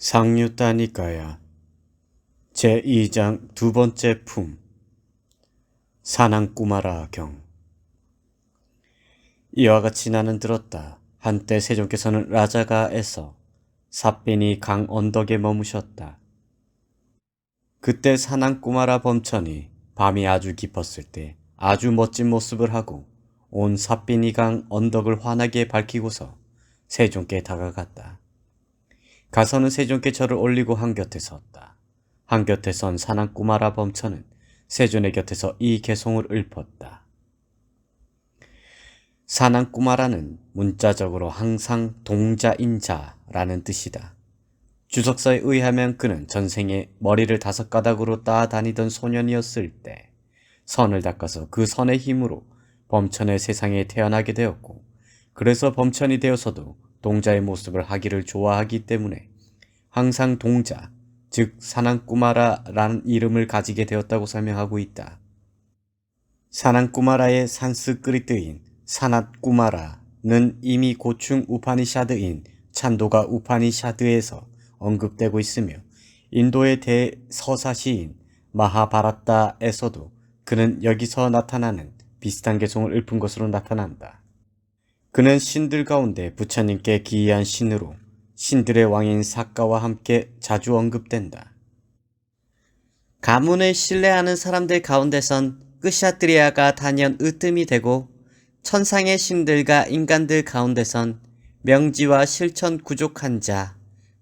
상류다니까야 제2장 두 번째 품 사낭꾸마라 경. 이와 같이 나는 들었다. 한때 세종께서는 라자가에서 삿빈이 강 언덕에 머무셨다. 그때 사낭꾸마라 범천이 밤이 아주 깊었을 때 아주 멋진 모습을 하고 온 삿빈이 강 언덕을 환하게 밝히고서 세종께 다가갔다. 가서는 세종께 절을 올리고 한곁에 섰다. 한곁에 선 사낭꾸마라 범천은 세존의 곁에서 이 개송을 읊었다. 사낭꾸마라는 문자적으로 항상 동자인 자라는 뜻이다. 주석서에 의하면 그는 전생에 머리를 5가닥으로 따다니던 소년이었을 때 선을 닦아서 그 선의 힘으로 범천의 세상에 태어나게 되었고, 그래서 범천이 되어서도 동자의 모습을 하기를 좋아하기 때문에 항상 동자, 즉 사낭꾸마라라는 이름을 가지게 되었다고 설명하고 있다. 사낭꾸마라의 산스크리트인 사낫꾸마라는 이미 고충 우파니샤드인 찬도가 우파니샤드에서 언급되고 있으며, 인도의 대서사시인 마하바라타에서도 그는 여기서 나타나는 비슷한 개송을 읊은 것으로 나타난다. 그는 신들 가운데 부처님께 기이한 신으로 신들의 왕인 사가와 함께 자주 언급된다. 가문을 신뢰하는 사람들 가운데선 끄샤트리아가 단연 으뜸이 되고, 천상의 신들과 인간들 가운데선 명지와 실천 구족한 자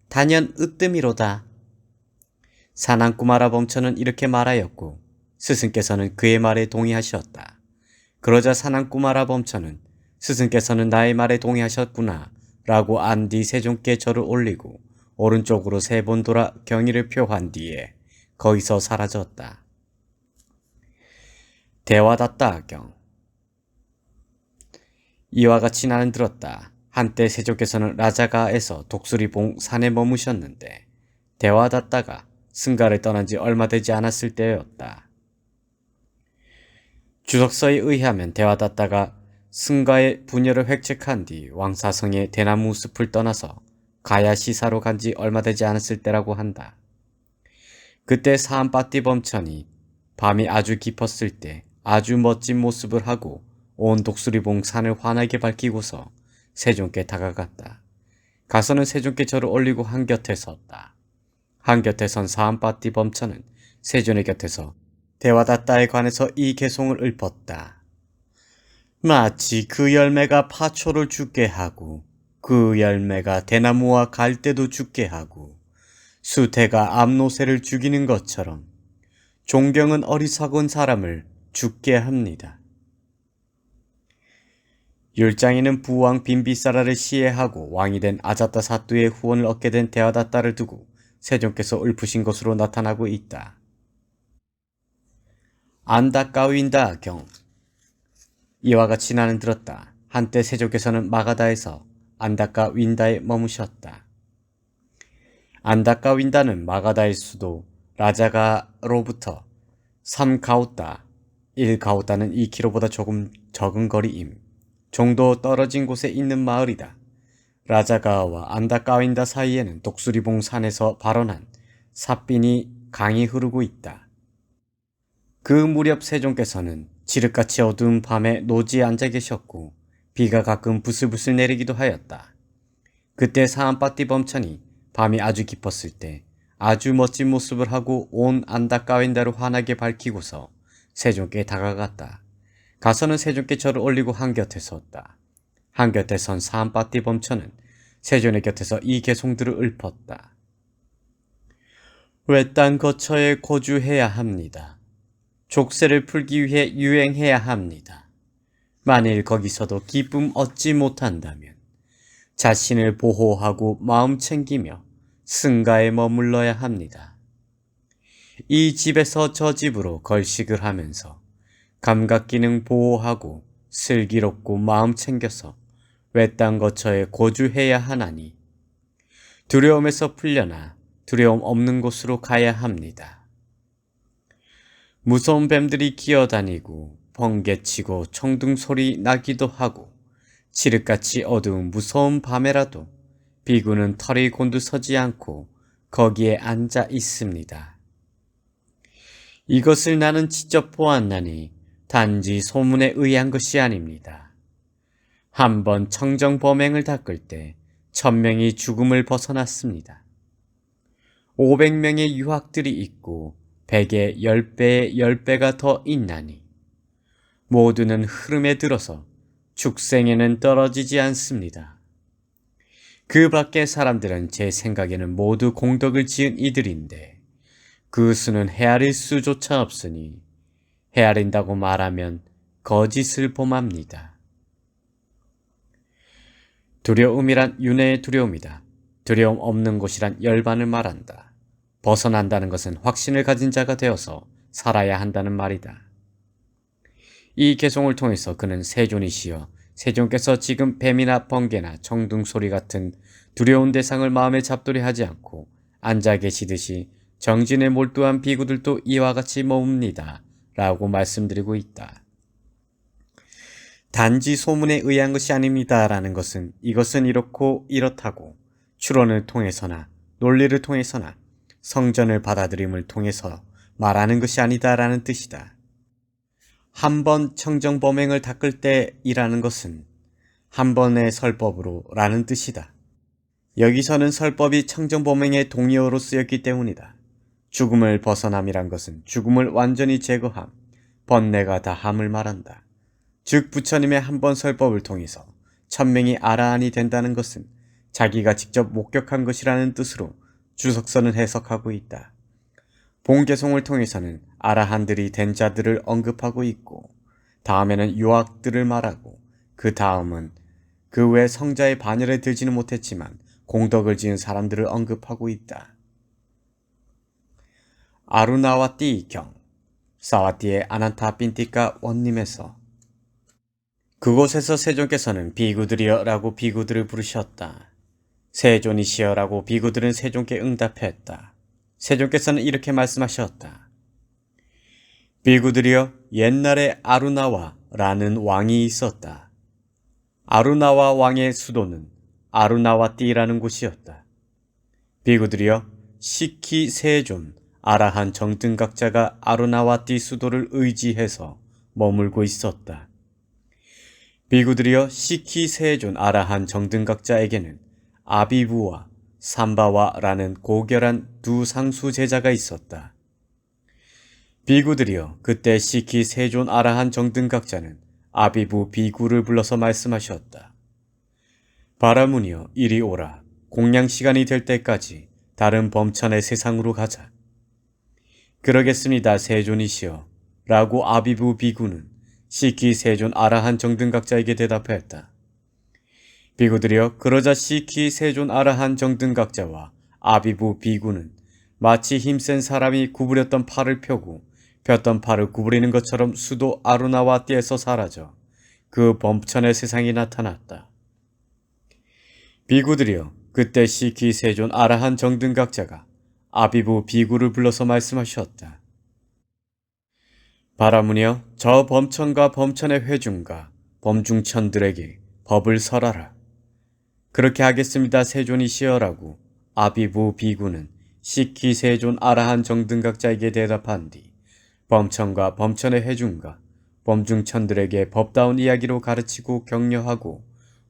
단연 으뜸이로다. 사낭꾸마라 범천은 이렇게 말하였고, 스승께서는 그의 말에 동의하셨다. 그러자 사낭꾸마라 범천은 스승께서는 나의 말에 동의하셨구나 라고 안 뒤 세종께 절을 올리고 오른쪽으로 3번 돌아 경의를 표한 뒤에 거기서 사라졌다. 대화다따 경. 이와 같이 나는 들었다. 한때 세종께서는 라자가에서 독수리봉 산에 머무셨는데 대화다따가 승가를 떠난 지 얼마 되지 않았을 때였다. 주석서에 의하면 대화다따가 승가의 분열을 획책한 뒤 왕사성의 대나무 숲을 떠나서 가야시사로 간 지 얼마 되지 않았을 때라고 한다. 그때 사암빠띠 범천이 밤이 아주 깊었을 때 아주 멋진 모습을 하고 온 독수리봉 산을 환하게 밝히고서 세종께 다가갔다. 가서는 세종께 절을 올리고 한곁에 섰다. 한곁에 선 사암빠띠 범천은 세존의 곁에서 대화다따에 관해서 이 개송을 읊었다. 마치 그 열매가 파초를 죽게 하고 그 열매가 대나무와 갈대도 죽게 하고 수태가 암노새를 죽이는 것처럼 존경은 어리석은 사람을 죽게 합니다. 율장이는 부왕 빈비사라를 시해하고 왕이 된 아자타사뚜의 후원을 얻게 된 대화다따를 두고 세종께서 읊으신 것으로 나타나고 있다. 안다까윈다 경. 이와 같이 나는 들었다. 한때 세종께서는 마가다에서 안다까윈다에 머무셨다. 안다까윈다는 마가다의 수도 라자가로부터 3가우따, 1가우따는 2km보다 조금 적은 거리임 정도 떨어진 곳에 있는 마을이다. 라자가와 안다까윈다 사이에는 독수리봉 산에서 발원한 삿빈이 강이 흐르고 있다. 그 무렵 세종께서는 지륵같이 어두운 밤에 노지에 앉아 계셨고 비가 가끔 부슬부슬 내리기도 하였다. 그때 사암빠띠 범천이 밤이 아주 깊었을 때 아주 멋진 모습을 하고 온 안다까윈다를 환하게 밝히고서 세종께 다가갔다. 가서는 세종께 절을 올리고 한곁에 섰다. 한곁에 선 사암빠띠 범천은 세존의 곁에서 이 개송들을 읊었다. 외딴 거처에 거주해야 합니다. 족쇄를 풀기 위해 유행해야 합니다. 만일 거기서도 기쁨 얻지 못한다면 자신을 보호하고 마음 챙기며 승가에 머물러야 합니다. 이 집에서 저 집으로 걸식을 하면서 감각기능 보호하고 슬기롭고 마음 챙겨서 외딴 거처에 거주해야 하나니 두려움에서 풀려나 두려움 없는 곳으로 가야 합니다. 무서운 뱀들이 기어다니고 번개치고 청둥소리 나기도 하고 칠흑같이 어두운 무서운 밤에라도 비구는 털이 곤두서지 않고 거기에 앉아 있습니다. 이것을 나는 직접 보았나니 단지 소문에 의한 것이 아닙니다. 한번 청정 범행을 닦을 때 1000명이 죽음을 벗어났습니다. 500명의 유학들이 있고 100의 10배의 10배가 더 있나니 모두는 흐름에 들어서 축생에는 떨어지지 않습니다. 그 밖의 사람들은 제 생각에는 모두 공덕을 지은 이들인데 그 수는 헤아릴 수조차 없으니 헤아린다고 말하면 거짓을 범합니다. 두려움이란 윤회의 두려움이다. 두려움 없는 곳이란 열반을 말한다. 벗어난다는 것은 확신을 가진 자가 되어서 살아야 한다는 말이다. 이 개송을 통해서 그는 세존이시여 세존께서 지금 뱀이나 번개나 청둥소리 같은 두려운 대상을 마음에 잡돌이 하지 않고 앉아 계시듯이 정진에 몰두한 비구들도 이와 같이 머뭅니다. 라고 말씀드리고 있다. 단지 소문에 의한 것이 아닙니다. 라는 것은 이것은 이렇고 이렇다고 추론을 통해서나 논리를 통해서나 성전을 받아들임을 통해서 말하는 것이 아니다. 라는 뜻이다. 한 번 청정범행을 닦을 때이라는 것은 한 번의 설법으로 라는 뜻이다. 여기서는 설법이 청정범행의 동의어로 쓰였기 때문이다. 죽음을 벗어남이란 것은 죽음을 완전히 제거함, 번뇌가 다함을 말한다. 즉 부처님의 한 번 설법을 통해서 1000명이 아라한이 된다는 것은 자기가 직접 목격한 것이라는 뜻으로 주석서는 해석하고 있다. 본개송을 통해서는 아라한들이 된 자들을 언급하고 있고 다음에는 유학들을 말하고 그 다음은 그 외 성자의 반열에 들지는 못했지만 공덕을 지은 사람들을 언급하고 있다. 아루나와띠 경, 사와띠의 아난타빈티카 원님에서 그곳에서 세존께서는 비구들이여 라고 비구들을 부르셨다. 세존이시여 라고 비구들은 세존께 응답했다. 세존께서는 이렇게 말씀하셨다. 비구들이여 옛날에 아루나와 라는 왕이 있었다. 아루나와 왕의 수도는 아루나와띠라는 곳이었다. 비구들이여 시키 세존 아라한 정등각자가 아루나와띠 수도를 의지해서 머물고 있었다. 비구들이여 시키 세존 아라한 정등각자에게는 아비부와 삼바와라는 고결한 두 상수 제자가 있었다. 비구들이여 그때 시키 세존 아라한 정등각자는 아비부 비구를 불러서 말씀하셨다. 바라문이여 이리 오라. 공양 시간이 될 때까지 다른 범천의 세상으로 가자. 그러겠습니다 세존이시여 라고 아비부 비구는 시키 세존 아라한 정등각자에게 대답했다. 비구들이여 그러자 시키 세존 아라한 정등각자와 아비부 비구는 마치 힘센 사람이 구부렸던 팔을 펴고 폈던 팔을 구부리는 것처럼 수도 아루나와띠에서 사라져 그 범천의 세상이 나타났다. 비구들이여 그때 시키 세존 아라한 정등각자가 아비부 비구를 불러서 말씀하셨다. 바라문이여 저 범천과 범천의 회중과 범중천들에게 법을 설하라. 그렇게 하겠습니다 세존이시여라고 아비부 비구는 시키 세존 아라한 정등각자에게 대답한 뒤 범천과 범천의 회중과 범중천들에게 법다운 이야기로 가르치고 격려하고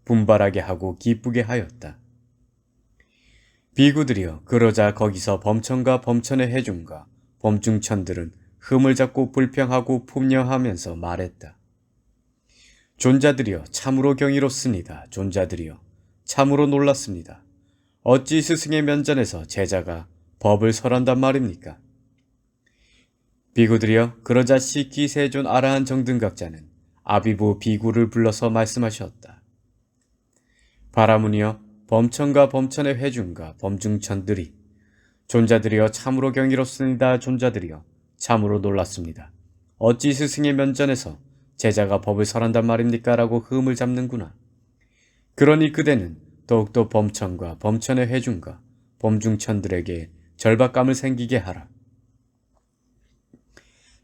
분발하게 하고 기쁘게 하였다. 비구들이여 그러자 거기서 범천과 범천의 회중과 범중천들은 흠을 잡고 불평하고 품려하면서 말했다. 존자들이여 참으로 경이롭습니다. 존자들이여 참으로 놀랐습니다. 어찌 스승의 면전에서 제자가 법을 설한단 말입니까? 비구들이여 그러자 시키 세존 아라한 정등각자는 아비부 비구를 불러서 말씀하셨다. 바라문이여 범천과 범천의 회중과 범중천들이 존자들이여 참으로 경이롭습니다. 존자들이여 참으로 놀랐습니다. 어찌 스승의 면전에서 제자가 법을 설한단 말입니까? 라고 흠을 잡는구나. 그러니 그대는 더욱더 범천과 범천의 회중과 범중천들에게 절박감을 생기게 하라.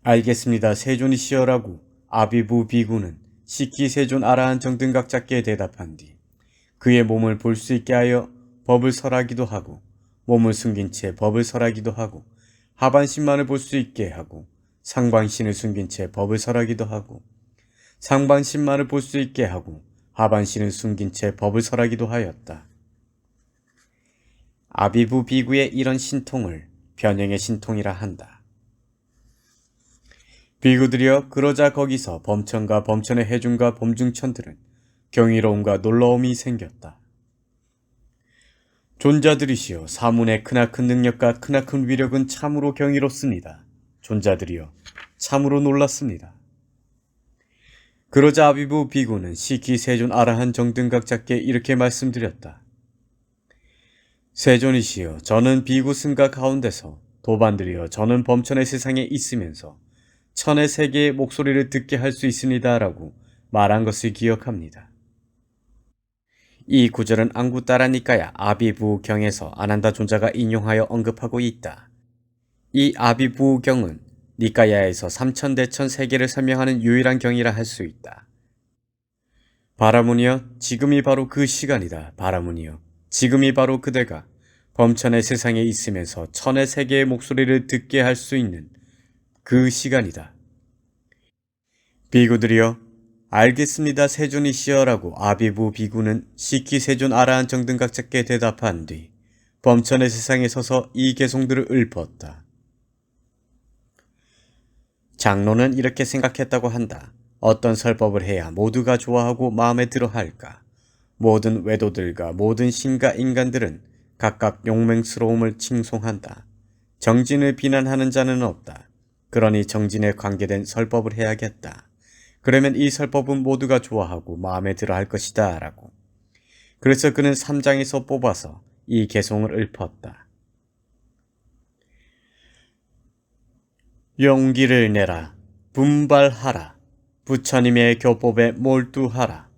알겠습니다. 세존이시여라고 아비부 비구는 시키 세존 아라한 정등각자께 대답한 뒤 그의 몸을 볼 수 있게 하여 법을 설하기도 하고 몸을 숨긴 채 법을 설하기도 하고 하반신만을 볼 수 있게 하고 상반신을 숨긴 채 법을 설하기도 하고 상반신만을 볼 수 있게 하고 하반신을 숨긴 채 법을 설하기도 하였다. 아비부 비구의 이런 신통을 변형의 신통이라 한다. 비구들이여 그러자 거기서 범천과 범천의 해중과 범중천들은 경이로움과 놀라움이 생겼다. 존자들이시여 사문의 크나큰 능력과 크나큰 위력은 참으로 경이롭습니다. 존자들이여 참으로 놀랐습니다. 그러자 아비부 비구는 시키 세존 아라한 정등각자께 이렇게 말씀드렸다. 세존이시여 저는 비구 승가 가운데서 도반들이여 저는 범천의 세상에 있으면서 천의 세계의 목소리를 듣게 할 수 있습니다 라고 말한 것을 기억합니다. 이 구절은 안구따라니까야 아비부경에서 아난다 존자가 인용하여 언급하고 있다. 이 아비부경은 니까야에서 삼천대천 세계를 설명하는 유일한 경이라 할 수 있다. 바라문이여 지금이 바로 그 시간이다. 바라문이여 지금이 바로 그대가 범천의 세상에 있으면서 천의 세계의 목소리를 듣게 할 수 있는 그 시간이다. 비구들이여 알겠습니다 세존이시여라고 아비부 비구는 시키 세존 아라한 정등각자께 대답한 뒤 범천의 세상에 서서 이 개송들을 읊었다. 장로는 이렇게 생각했다고 한다. 어떤 설법을 해야 모두가 좋아하고 마음에 들어 할까? 모든 외도들과 모든 신과 인간들은 각각 용맹스러움을 칭송한다. 정진을 비난하는 자는 없다. 그러니 정진에 관계된 설법을 해야겠다. 그러면 이 설법은 모두가 좋아하고 마음에 들어 할 것이다 라고. 그래서 그는 3장에서 뽑아서 이 개송을 읊었다. 용기를 내라. 분발하라. 부처님의 교법에 몰두하라.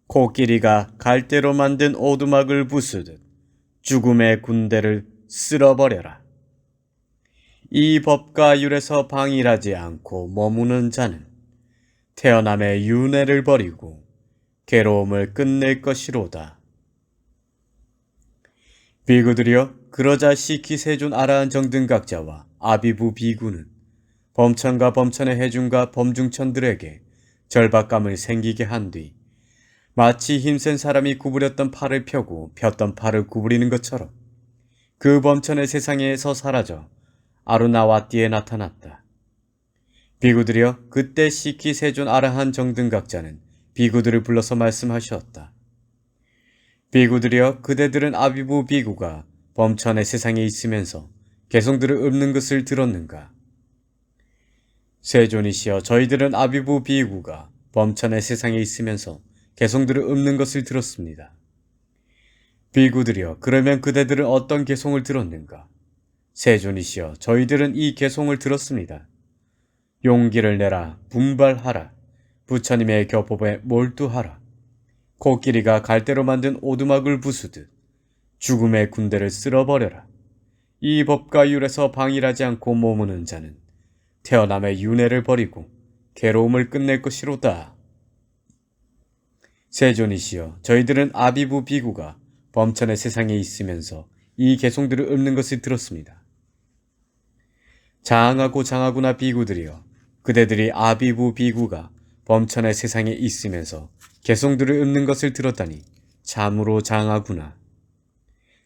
코끼리가 갈대로 만든 오두막을 부수듯 죽음의 군대를 쓸어버려라. 이 법과 율에서 방일하지 않고 머무는 자는 태어남의 윤회를 버리고 괴로움을 끝낼 것이로다. 비구들이여 그러자 시키 세존 아라한 정등각자와 아비부 비구는 범천과 범천의 해중과 범중천들에게 절박감을 생기게 한 뒤 마치 힘센 사람이 구부렸던 팔을 펴고 폈던 팔을 구부리는 것처럼 그 범천의 세상에서 사라져 아루나와띠에 나타났다. 비구들이여 그때 시키 세존 아라한 정등각자는 비구들을 불러서 말씀하셨다. 비구들이여 그대들은 아비부 비구가 범천의 세상에 있으면서 개송들을 읊는 것을 들었는가? 세존이시여 저희들은 아비부 비구가 범천의 세상에 있으면서 개송들을 읊는 것을 들었습니다. 비구들이여 그러면 그대들은 어떤 개송을 들었는가? 세존이시여 저희들은 이 개송을 들었습니다. 용기를 내라 분발하라. 부처님의 교법에 몰두하라. 코끼리가 갈대로 만든 오두막을 부수듯 죽음의 군대를 쓸어버려라. 이 법과 율에서 방일하지 않고 머무는 자는 태어남의 윤회를 버리고 괴로움을 끝낼 것이로다. 세존이시여 저희들은 아비부 비구가 범천의 세상에 있으면서 이 개송들을 읊는 것을 들었습니다. 장하고 장하구나 비구들이여 그대들이 아비부 비구가 범천의 세상에 있으면서 개송들을 읊는 것을 들었다니 참으로 장하구나.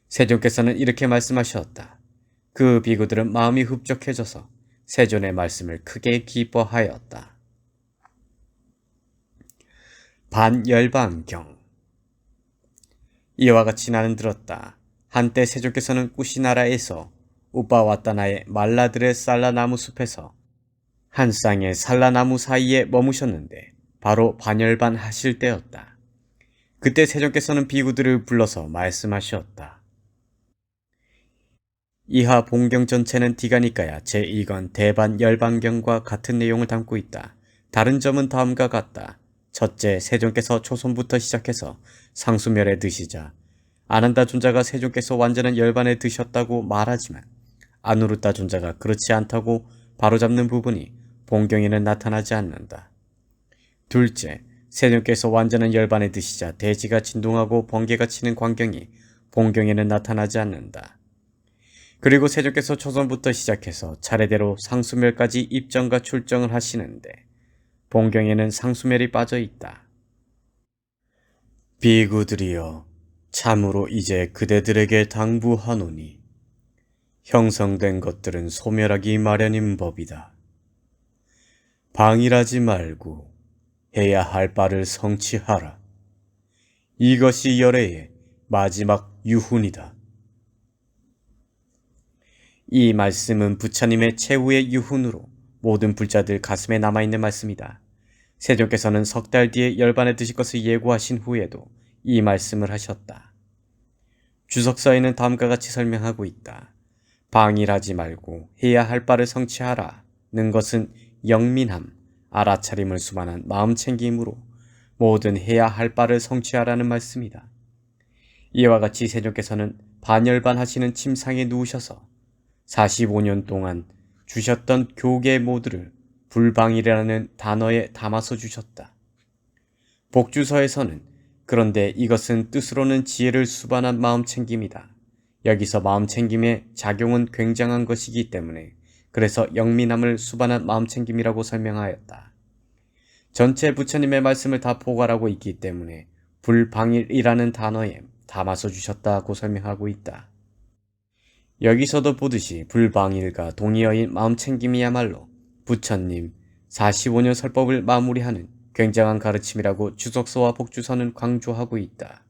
세존께서는 이렇게 말씀하셨다. 그 비구들은 마음이 흡족해져서 세존의 말씀을 크게 기뻐하였다. 반열반경 이와 같이 나는 들었다. 한때 세존께서는 꾸시나라에서 우빠와따나의 말라들의 살라나무 숲에서 한 쌍의 살라나무 사이에 머무셨는데 바로 반열반 하실 때였다. 그때 세존께서는 비구들을 불러서 말씀하셨다. 이하 본경 전체는 디가니까야 제2권 대반열반경과 같은 내용을 담고 있다. 다른 점은 다음과 같다. 첫째, 세존께서 초손부터 시작해서 상수멸에 드시자 아난다 존자가 세존께서 완전한 열반에 드셨다고 말하지만 아누르타 존자가 그렇지 않다고 바로잡는 부분이 본경에는 나타나지 않는다. 둘째, 세존께서 완전한 열반에 드시자 대지가 진동하고 번개가 치는 광경이 본경에는 나타나지 않는다. 그리고 세종께서 초선부터 시작해서 차례대로 상수멸까지 입정과 출정을 하시는데 본경에는 상수멸이 빠져 있다. 비구들이여, 참으로 이제 그대들에게 당부하노니 형성된 것들은 소멸하기 마련인 법이다. 방일하지 말고 해야 할 바를 성취하라. 이것이 열애의 마지막 유훈이다. 이 말씀은 부처님의 최후의 유훈으로 모든 불자들 가슴에 남아있는 말씀이다. 세종께서는 석 달 뒤에 열반에 드실 것을 예고하신 후에도 이 말씀을 하셨다. 주석서에는 다음과 같이 설명하고 있다. 방일하지 말고 해야 할 바를 성취하라는 것은 영민함, 알아차림을 수반한 마음챙김으로 모든 해야 할 바를 성취하라는 말씀이다. 이와 같이 세종께서는 반열반 하시는 침상에 누우셔서 45년 동안 주셨던 교계 모두를 불방이라는 단어에 담아서 주셨다. 복주서에서는 그런데 이것은 뜻으로는 지혜를 수반한 마음챙김이다. 여기서 마음챙김의 작용은 굉장한 것이기 때문에 그래서 영민함을 수반한 마음챙김이라고 설명하였다. 전체 부처님의 말씀을 다 포괄하고 있기 때문에 불방일이라는 단어에 담아서 주셨다고 설명하고 있다. 여기서도 보듯이 불방일과 동의어인 마음챙김이야말로 부처님 45년 설법을 마무리하는 굉장한 가르침이라고 주석서와 복주서는 강조하고 있다.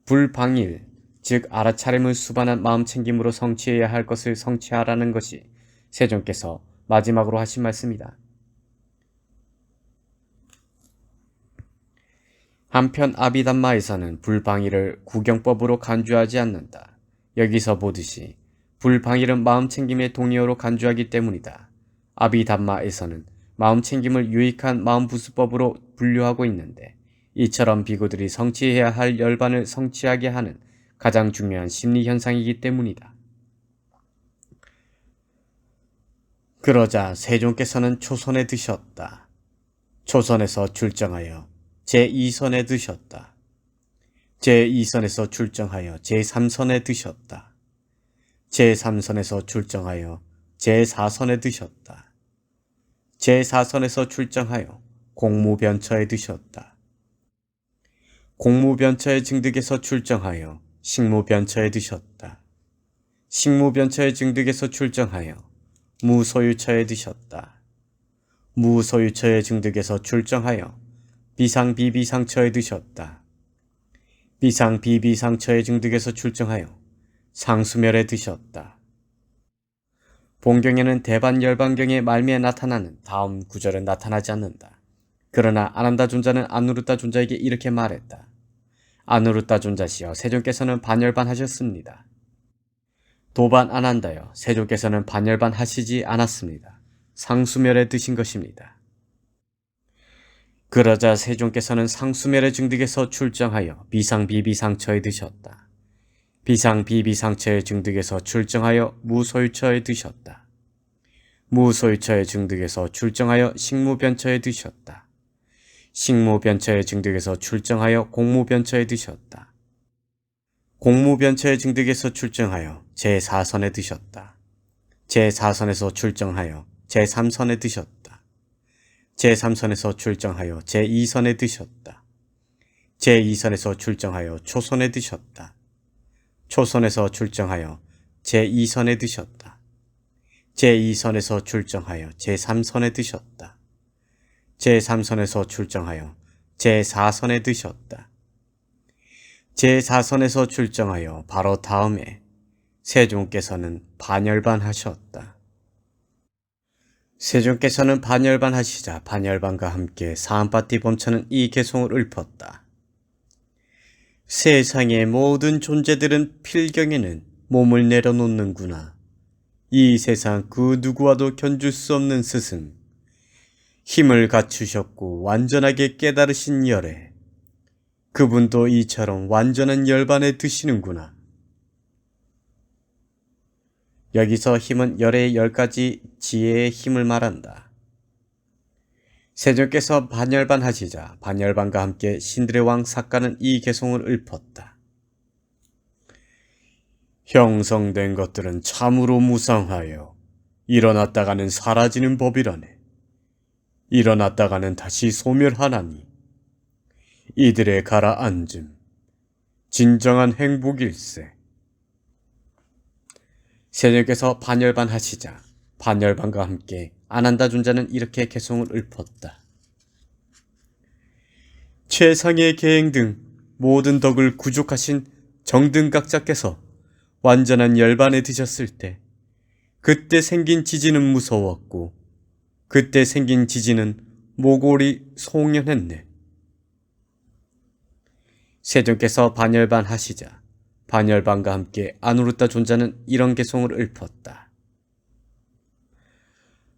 불방일, 즉 알아차림을 수반한 마음챙김으로 성취해야 할 것을 성취하라는 것이 세종께서 마지막으로 하신 말씀이다. 한편 아비담마에서는 불방일을 구경법으로 간주하지 않는다. 여기서 보듯이 불방일은 마음챙김의 동의어로 간주하기 때문이다. 아비담마에서는 마음챙김을 유익한 마음부수법으로 분류하고 있는데 이처럼 비구들이 성취해야 할 열반을 성취하게 하는 가장 중요한 심리현상이기 때문이다. 그러자 세종께서는 초선에 드셨다. 초선에서 출정하여 제2선에 드셨다. 제2선에서 출정하여 제3선에 드셨다. 제3선에서 출정하여 제4선에 드셨다. 제4선에서 출정하여 공무변처에 드셨다. 공무변처의 증득에서 출정하여 식무변처에 드셨다. 식무변처의 증득에서 출정하여 무소유처에 드셨다. 무소유처의 증득에서 출정하여 비상비비상처에 드셨다. 비상비비상처의 증득에서 출정하여 상수멸에 드셨다. 본경에는 대반열반경의 말미에 나타나는 다음 구절은 나타나지 않는다. 그러나 아난다 존자는 아누르타 존자에게 이렇게 말했다. 아누르타 존자시여, 세종께서는 반열반 하셨습니다. 도반 아난다여, 세종께서는 반열반 하시지 않았습니다. 상수멸에 드신 것입니다. 그러자 세종께서는 상수멸의 증득에서 출정하여 비상비비상처에 드셨다. 비상비비상처의 증득에서 출정하여 무소유처에 드셨다. 무소유처의 증득에서 출정하여 식무변처에 드셨다. 식무변처의 증득에서 출정하여 공무변처에 드셨다. 공무변처의 증득에서 출정하여 제4선에 드셨다. 제4선에서 출정하여 제3선에 드셨다. 제3선에서 출정하여 제2선에 드셨다. 제2선에서 출정하여 초선에 드셨다. 초선에서 출정하여 제2선에 드셨다. 제2선에서 출정하여 제3선에 드셨다. 제3선에서 출정하여 제4선에 드셨다. 제4선에서 출정하여 바로 다음에 세종께서는 반열반 하셨다. 세종께서는 반열반 하시자 반열반과 함께 사암파티 범처는 이 개송을 읊었다. 세상의 모든 존재들은 필경에는 몸을 내려놓는구나. 이 세상 그 누구와도 견줄 수 없는 스승. 힘을 갖추셨고 완전하게 깨달으신 열애. 그분도 이처럼 완전한 열반에 드시는구나. 여기서 힘은 열의 10가지 지혜의 힘을 말한다. 세종께서 반열반 하시자 반열반과 함께 신들의 왕 삭가는 이 개송을 읊었다. 형성된 것들은 참으로 무상하여 일어났다가는 사라지는 법이라네. 일어났다가는 다시 소멸하나니 이들의 가라앉음 진정한 행복일세. 세녀께서 반열반하시자 반열반과 함께 아난다 존자는 이렇게 개송을 읊었다. 최상의 계행 등 모든 덕을 구족하신 정등각자께서 완전한 열반에 드셨을 때 그때 생긴 지진은 무서웠고 그때 생긴 지진은 모골이 송연했네. 세존께서 반열반 하시자 반열반과 함께 아누르타 존자는 이런 개송을 읊었다.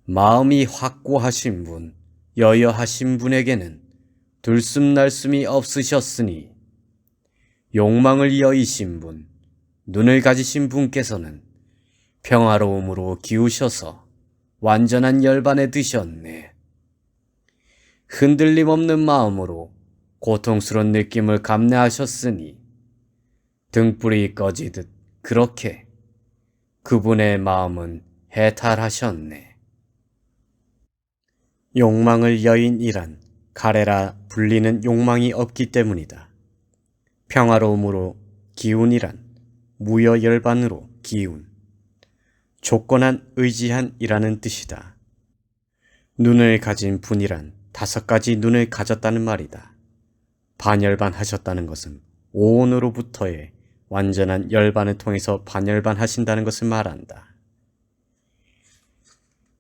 마음이 확고하신 분, 여여하신 분에게는 들숨날숨이 없으셨으니 욕망을 여이신 분, 눈을 가지신 분께서는 평화로움으로 기우셔서 완전한 열반에 드셨네. 흔들림 없는 마음으로 고통스러운 느낌을 감내하셨으니 등불이 꺼지듯 그렇게 그분의 마음은 해탈하셨네. 욕망을 여인이란 가래라 불리는 욕망이 없기 때문이다. 평화로움으로 기운이란 무여열반으로 기운, 조건한 의지한이라는 뜻이다. 눈을 가진 분이란 5가지 눈을 가졌다는 말이다. 반열반 하셨다는 것은 오온으로부터의 완전한 열반을 통해서 반열반 하신다는 것을 말한다.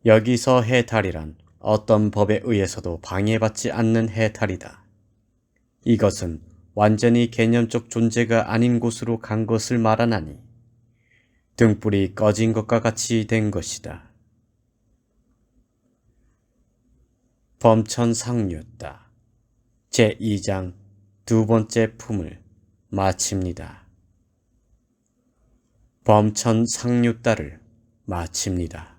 여기서 해탈이란 어떤 법에 의해서도 방해받지 않는 해탈이다. 이것은 완전히 개념적 존재가 아닌 곳으로 간 것을 말하나니 등불이 꺼진 것과 같이 된 것이다. 범천상류따 제2장 2번째 품을 마칩니다. 범천상류따를 마칩니다.